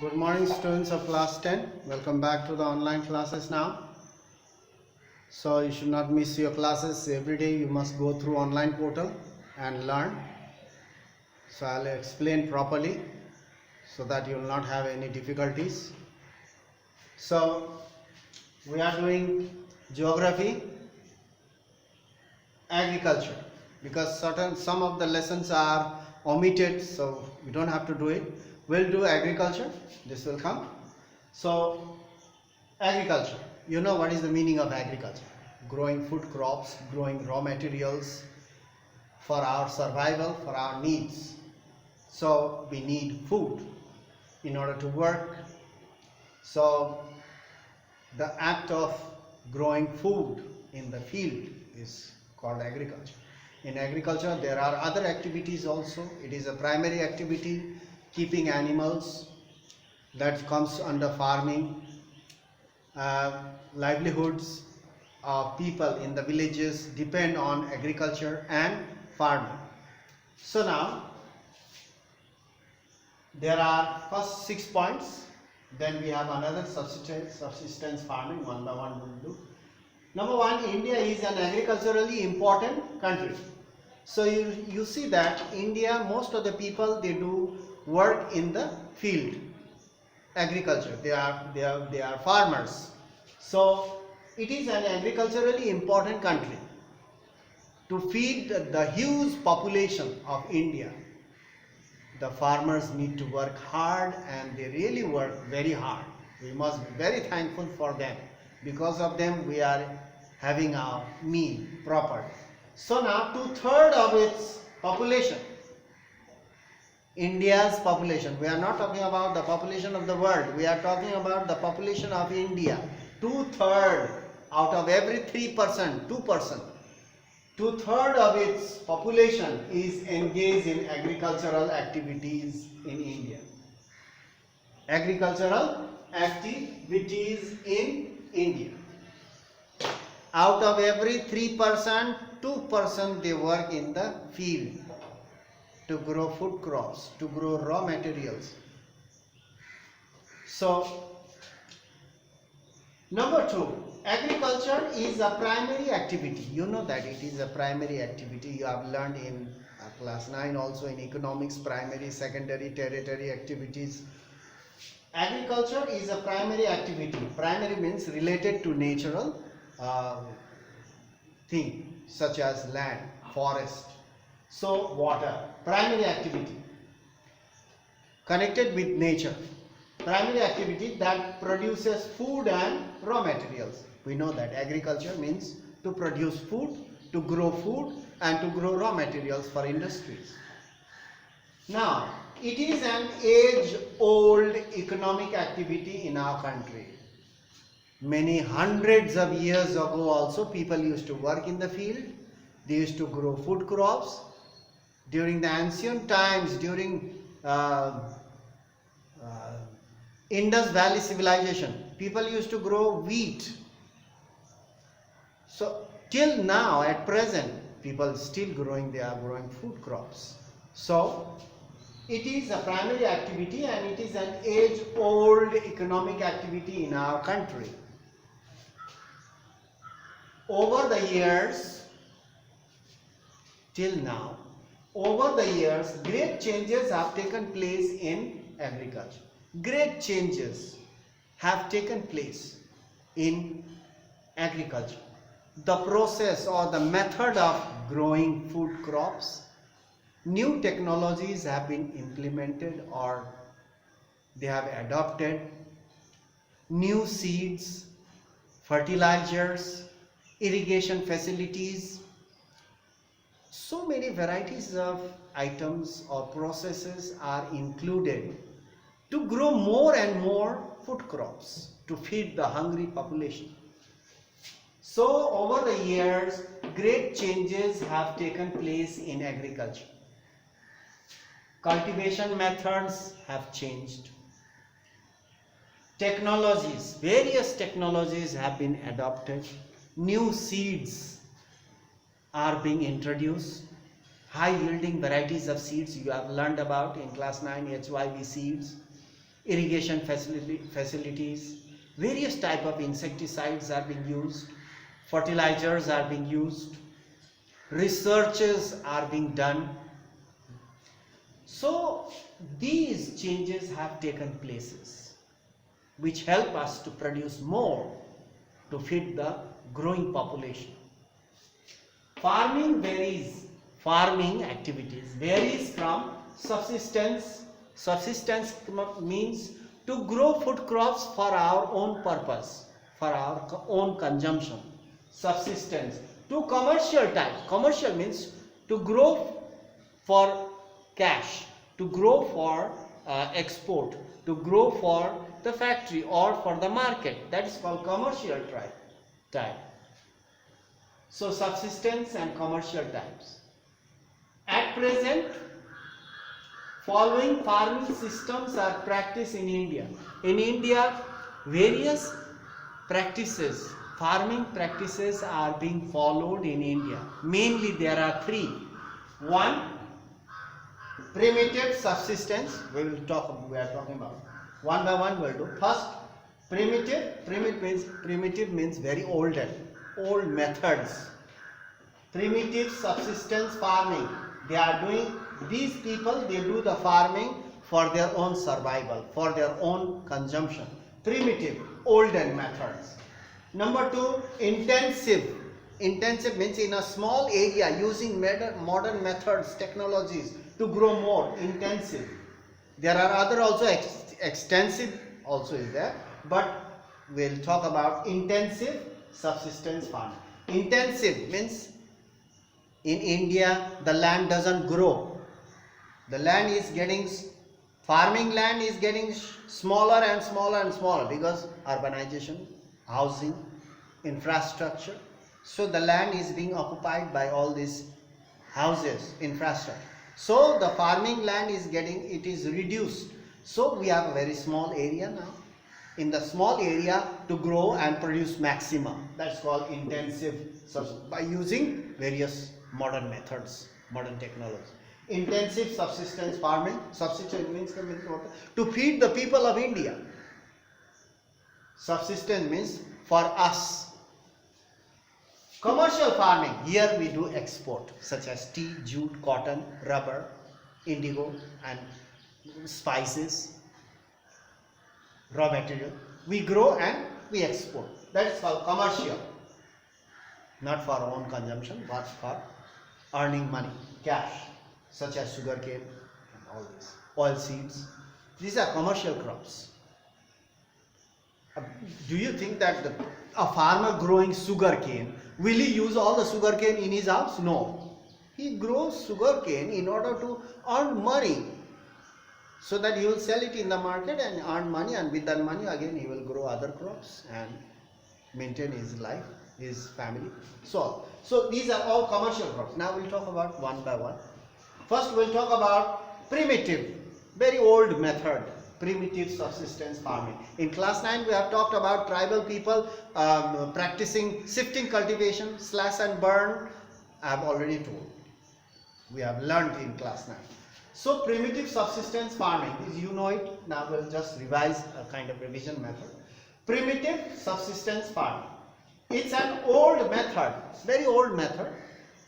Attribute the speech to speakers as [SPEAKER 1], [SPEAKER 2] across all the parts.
[SPEAKER 1] Good morning, students of class 10. Welcome back to the online classes now. So you should not miss your classes. Every day you must go through online portal and learn. So I'll explain properly so that you will not have any difficulties. So we are doing geography, agriculture, because some of the lessons are omitted, so we don't have to do it. We'll do agriculture. This will come. So agriculture, you know what is the meaning of agriculture? Growing food crops, growing raw materials for our survival, for our needs. So we need food in order to work. So the act of growing food in the field is called agriculture. In agriculture there are other activities also. It is a primary activity, keeping animals, that comes under farming. Livelihoods of people in the villages depend on agriculture and farming. So now there are first 6 points, then we have another subsistence farming, one by one we'll do. Number one, India is an agriculturally important country. So you see that India, most of the people, they do work in the field, agriculture. They are farmers. So it is an agriculturally important country. To feed the huge population of India, the farmers need to work hard, and they really work very hard. We must be very thankful for them. Because of them we are having our meal proper. So now 2/3 of its population, India's population, we are not talking about the population of the world, we are talking about the population of India. 2/3 out of every 3%, 2%, 2/3 of its population is engaged in agricultural activities in India. Agricultural activities in India. Out of every 3%, 2% they work in the field to grow food crops, to grow raw materials. So number two, agriculture is a primary activity. You know that it is a primary activity. You have learned in class 9 also, in economics, primary, secondary, tertiary activities. Agriculture is a primary activity. Primary means related to natural thing, such as land, forest, so water. Primary activity connected with nature. Primary activity that produces food and raw materials. We know that agriculture means to produce food, to grow food, and to grow raw materials for industries. Now, it is an age-old economic activity in our country. Many hundreds of years ago also people used to work in the field. They used to grow food crops. During the ancient times, during Indus Valley civilization, people used to grow wheat. So till now, at present, people still growing, they are growing food crops. So it is a primary activity, and it is an age-old economic activity in our country. Over the years, till now, over the years, great changes have taken place in agriculture. Great changes have taken place in agriculture. The process or the method of growing food crops, new technologies have been implemented or they have adopted. New seeds, fertilizers, irrigation facilities, so many varieties of items or processes are included to grow more and more food crops to feed the hungry population. So over the years, great changes have taken place in agriculture. Cultivation methods have changed. Technologies, various technologies have been adopted. New seeds are being introduced. High yielding varieties of seeds you have learned about in class 9, HYV seeds. irrigation facilities, various type of insecticides are being used, fertilizers are being used, researches are being done. So these changes have taken places which help us to produce more to feed the growing population. Farming activities varies from subsistence. Subsistence means to grow food crops for our own purpose, for our own consumption. Subsistence to commercial type. Commercial means to grow for cash, to grow for export, to grow for the factory or for the market. That is called commercial type. So subsistence and commercial types. At present, following farming systems are practiced in India. In India, various practices, farming practices are being followed in India. Mainly there are three. One, primitive subsistence. We are talking about one by one. We'll do. First, primitive means very old methods. Primitive subsistence farming. They are doing, these people, they do the farming for their own survival, for their own consumption. Primitive, olden methods. Number two, intensive. Intensive means in a small area using modern methods, technologies to grow more. Intensive. There are other also extensive also is there, but we'll talk about intensive subsistence farming. Intensive means in India the land doesn't grow. The land is getting, farming land is getting smaller and smaller and smaller because urbanization, housing, infrastructure. So the land is being occupied by all these houses, infrastructure. So the farming land is reduced. So we have a very small area now. In the small area to grow and produce maximum. That's called intensive by using various modern methods, modern technology. Intensive subsistence farming. Subsistence means to feed the people of India. Subsistence means for us. Commercial farming, here we do export, such as tea, jute, cotton, rubber, indigo and spices, raw material. We grow and we export. That is called commercial. Not for our own consumption, but for earning money, cash, such as sugarcane and all this, oil seeds. These are commercial crops. Do you think that a farmer growing sugarcane, will he use all the sugarcane in his house? No. He grows sugarcane in order to earn money, so that he will sell it in the market and earn money, and with that money again he will grow other crops and maintain his life, his family. So these are all commercial crops. Now we'll talk about one by one. First we'll talk about primitive, very old method, primitive subsistence farming. In class 9 we have talked about tribal people practicing shifting cultivation, slash and burn. I have already told. We have learned in class 9. So primitive subsistence farming is, you know it. Now we'll just revise a kind of revision method. Primitive subsistence farming. It's an old method, very old method,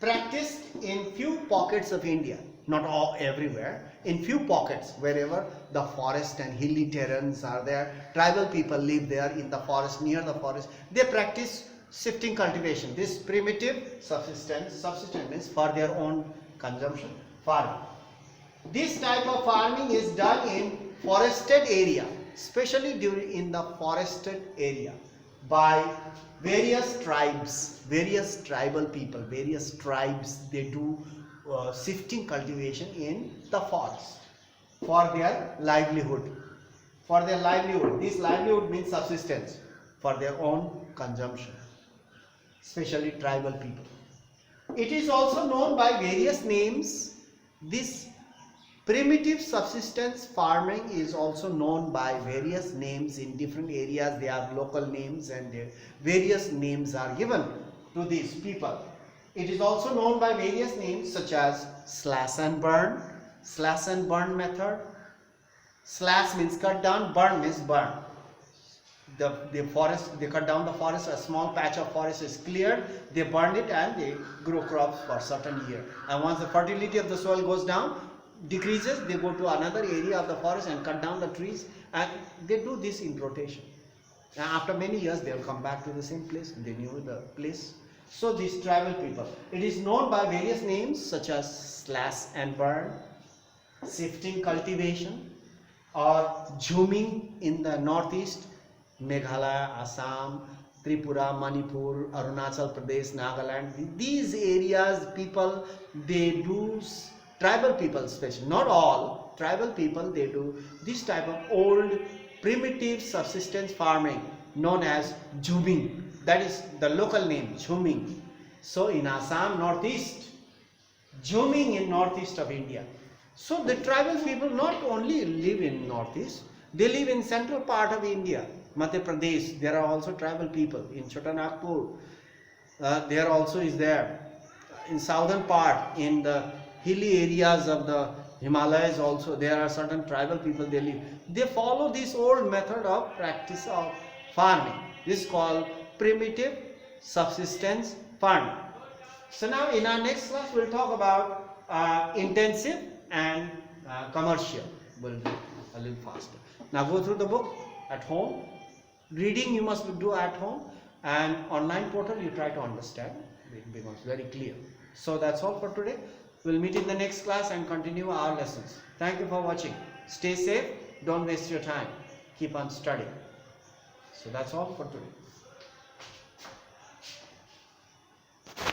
[SPEAKER 1] practiced in few pockets of India, not all everywhere. In few pockets, wherever the forest and hilly terrains are there, tribal people live there in the forest, near the forest. They practice shifting cultivation. This primitive subsistence means for their own consumption farming. This type of farming is done in forested area, especially in the forested area, by various tribes, various tribal people, various tribes. They do shifting cultivation in the forest for their livelihood. For their livelihood. This livelihood means subsistence for their own consumption, especially tribal people. It is also known by various names. This primitive subsistence farming is also known by various names in different areas. They have local names and various names are given to these people. It is also known by various names such as slash and burn method, Slash means cut down, burn means burn. The forest, they cut down the forest, a small patch of forest is cleared, they burn it and they grow crops for a certain year. And once the fertility of the soil goes down, decreases, they go to another area of the forest and cut down the trees, and they do this in rotation. And after many years they will come back to the same place, they knew the place. So these tribal people, it is known by various names such as slash and burn, shifting cultivation, or jhuming in the northeast, Meghalaya, Assam, Tripura, Manipur, Arunachal Pradesh, Nagaland. These areas people, they do, tribal people especially, not all, tribal people, they do this type of old primitive subsistence farming known as jhuming. That is the local name, jhuming. So in Assam, northeast, jhuming in northeast of India. So the tribal people not only live in northeast, they live in central part of India. Madhya Pradesh, there are also tribal people. In Chota Nagpur, there also is there. In southern part, in the hilly areas of the Himalayas also, there are certain tribal people, they live. They follow this old method of practice of farming. This is called primitive subsistence farming. So now in our next class, we'll talk about intensive and commercial. We'll do a little faster. Now go through the book at home. Reading you must do at home, and online portal you try to understand. It becomes very clear. So that's all for today. We'll meet in the next class and continue our lessons. Thank you for watching. Stay safe. Don't waste your time. Keep on studying. So that's all for today.